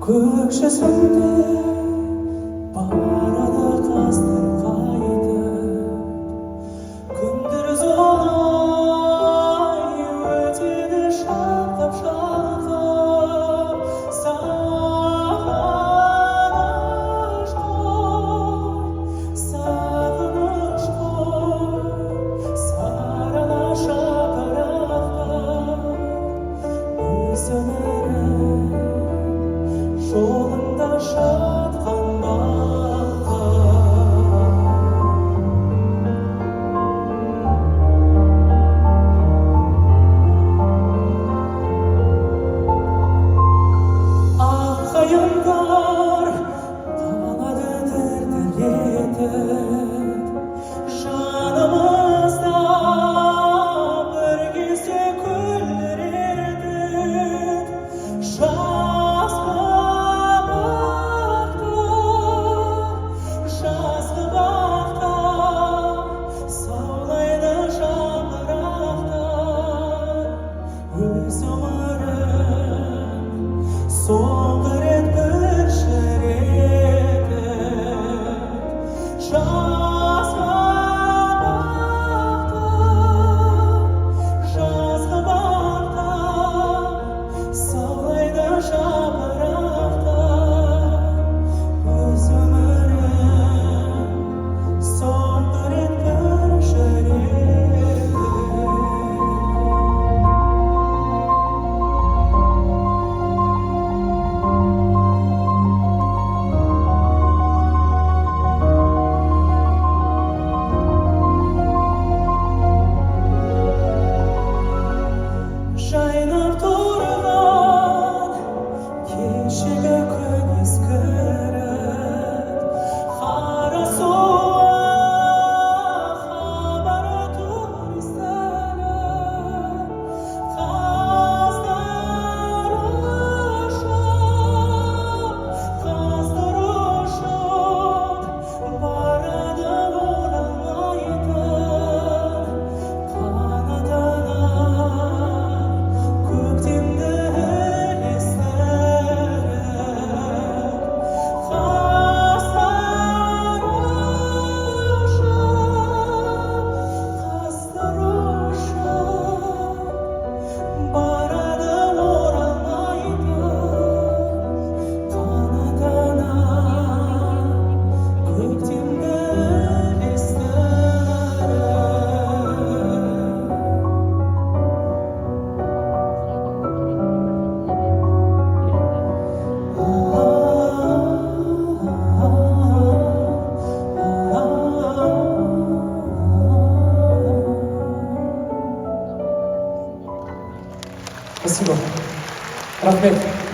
көкшесінде барады қаздар қайтып, күндіз олай өтеді шалқып шалқып. Сағыныш қой, саралаш жапырақтар, өз өмірім жолында жатқан ақ қайыңдар талады дір-дір етіп, жанымызда бір кезде күлдіреді. Жазғы бақта саулайды жапырақтар, өз өмірім соңғы рет күршіреді. Жазғы бақта саулайды жапырақтар, өз өмірім соңғы рет күршіреді. Жайнап тұрған кешегі күн ескіріп, қара суық хабары туристері. Қаздар ұшып барады оралмайтын қанатына. Көктемді ілестіріп, қаздар ұшып барады оралмайтын қанатына. Көктемді Спасибо. Рахмет.